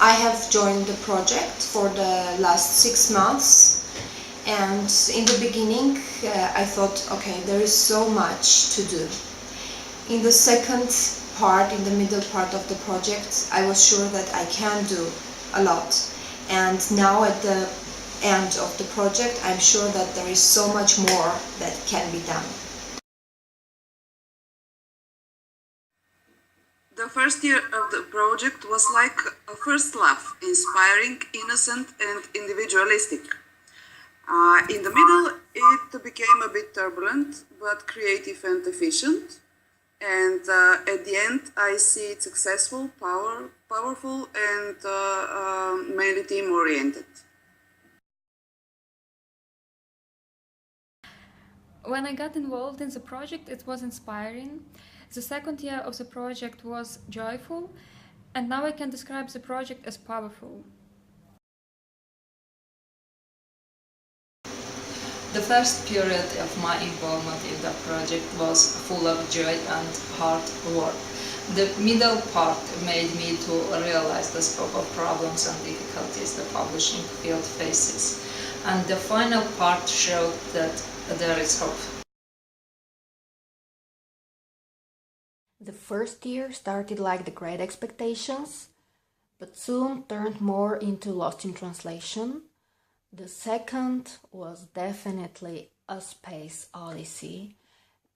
I have joined the project for the last 6 months, and in the beginning I thought, okay, there is so much to do. In the second part, in the middle part of the project, I was sure that I can do a lot, and now at the end of the project I'm sure that there is so much more that can be done. The first year of the project was like a first love, inspiring, innocent, and individualistic. In the middle, it became a bit turbulent, but creative and efficient. And at the end, I see it successful, powerful, and mainly team-oriented. When I got involved in the project, it was inspiring. The second year of the project was joyful, and now I can describe the project as powerful. The first period of my involvement in the project was full of joy and hard work. The middle part made me to realize the scope of problems and difficulties the publishing field faces. And the final part showed that there is hope. The first year started like the Great Expectations, but soon turned more into Lost in Translation. The second was definitely a space odyssey,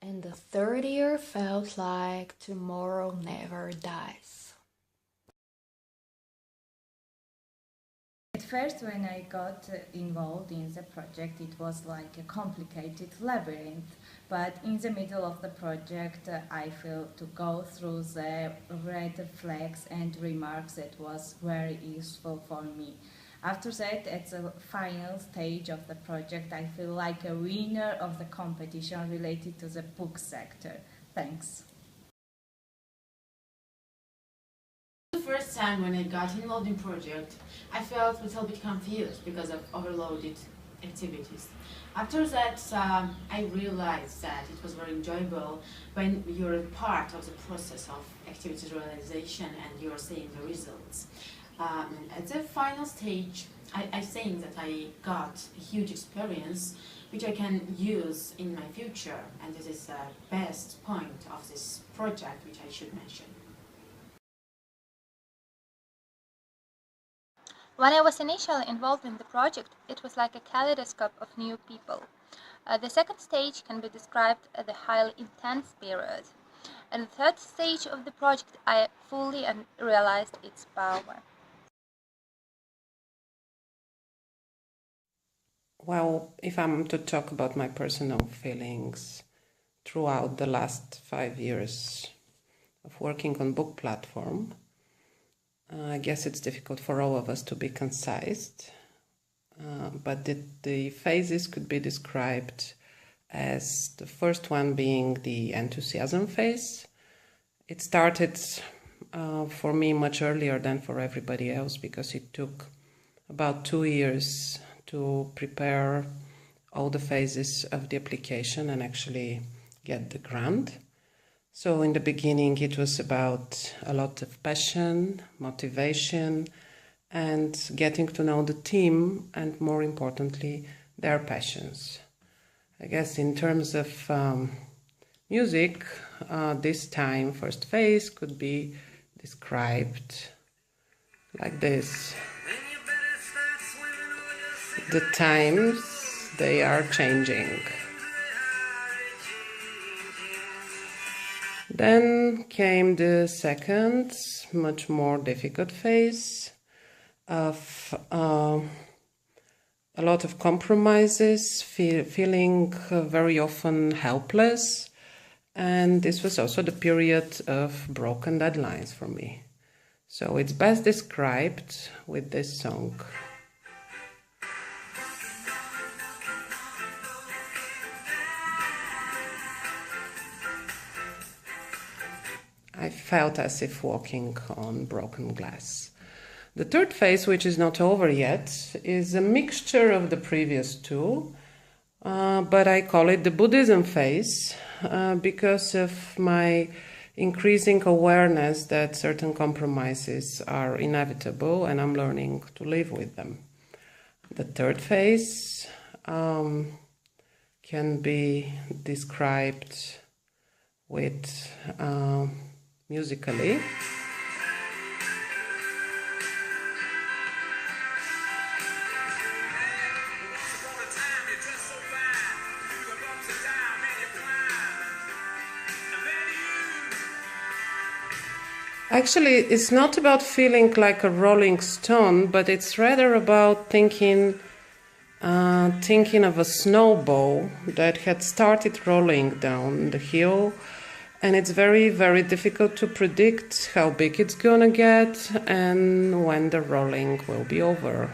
and the third year felt like Tomorrow Never Dies. At first, when I got involved in the project, it was like a complicated labyrinth. But in the middle of the project, I feel to go through the red flags and remarks that was very useful for me. After that, at the final stage of the project, I feel like a winner of the competition related to the book sector. Thanks. The first time when I got involved in project, I felt a little bit confused because of overloaded activities. After that, I realized that it was very enjoyable when you're part of the process of activity realization and you're seeing the results. At the final stage, I think that I got a huge experience which I can use in my future, and this is the best point of this project which I should mention. When I was initially involved in the project, it was like a kaleidoscope of new people. The second stage can be described as a highly intense period. And the third stage of the project, I fully realized its power. Well, if I'm to talk about my personal feelings throughout the last 5 years of working on Book Platform, I guess it's difficult for all of us to be concise, but the phases could be described as the first one being the enthusiasm phase. It started for me much earlier than for everybody else because it took about 2 years to prepare all the phases of the application and actually get the grant. So in the beginning it was about a lot of passion, motivation, and getting to know the team and, more importantly, their passions. I guess in terms of music, this time first phase could be described like this. The times, they are changing. Then came the second, much more difficult phase of a lot of compromises, feeling very often helpless. And this was also the period of broken deadlines for me. So it's best described with this song. I felt as if walking on broken glass. The third phase, which is not over yet, is a mixture of the previous two, but I call it the Buddhism phase because of my increasing awareness that certain compromises are inevitable, and I'm learning to live with them. The third phase can be described with musically. Actually, it's not about feeling like a rolling stone, but it's rather about thinking of a snowball that had started rolling down the hill, and it's very, very difficult to predict how big it's gonna get and when the rolling will be over.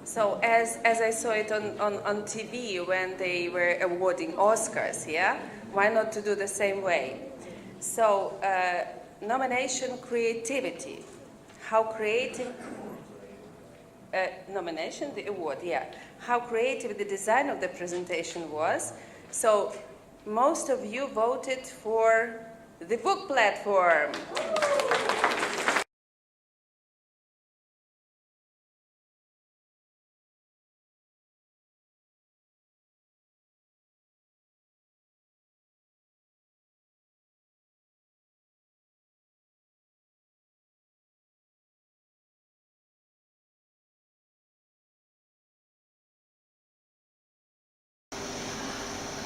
So as I saw it on TV when they were awarding Oscars, yeah, why not to do the same way? So nomination creativity, how creative, nomination, the award, yeah, how creative the design of the presentation was. So most of you voted for the book platform.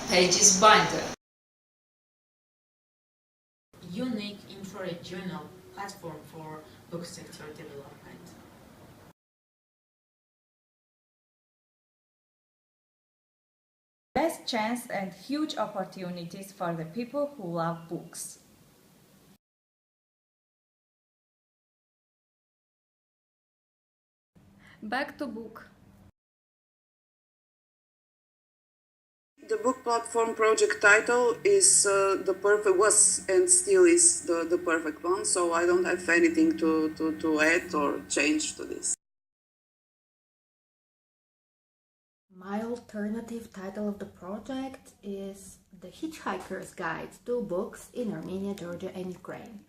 Pages Binder. Unique intra-regional platform for book sector development. Best chance and huge opportunities for the people who love books. Back to book. The book platform project title is was and still is the perfect one, so I don't have anything to add or change to this. My alternative title of the project is The Hitchhiker's Guide to Books in Armenia, Georgia, and Ukraine.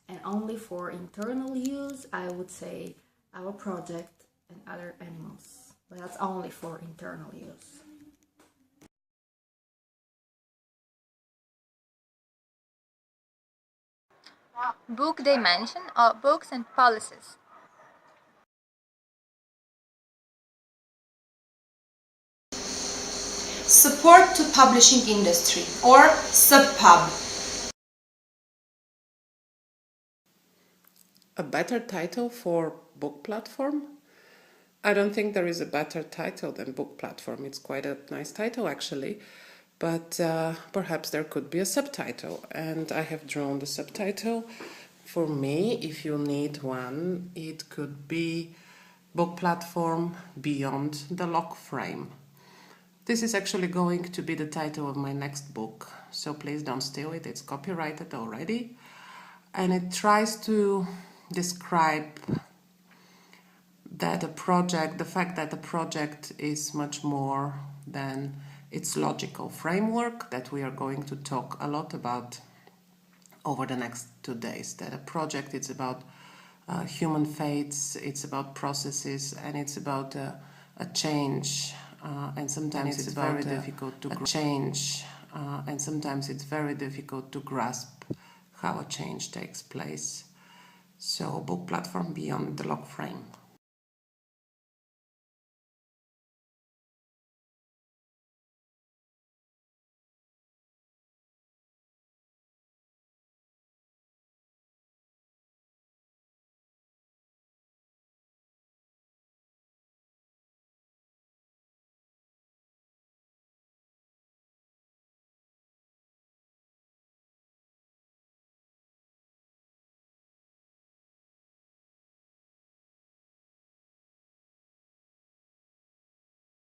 And only for internal use, I would say Our Project and Other Animals. But that's only for internal use. Book dimension or books and policies. Support to publishing industry, or SubPub. A better title for book platform? I don't think there is a better title than book platform. It's quite a nice title actually, but perhaps there could be a subtitle, and I have drawn the subtitle. For me, if you need one, it could be Book Platform Beyond the Lock Frame. This is actually going to be the title of my next book, so please don't steal it, it's copyrighted already. And it tries to describe that the fact that a project is much more than its logical framework, that we are going to talk a lot about over the next 2 days. That a project is about human fates, it's about processes, and it's about a change. And sometimes it's very difficult to change, and sometimes it's very difficult to grasp how a change takes place. So, Book Platform Beyond the Lock Frame.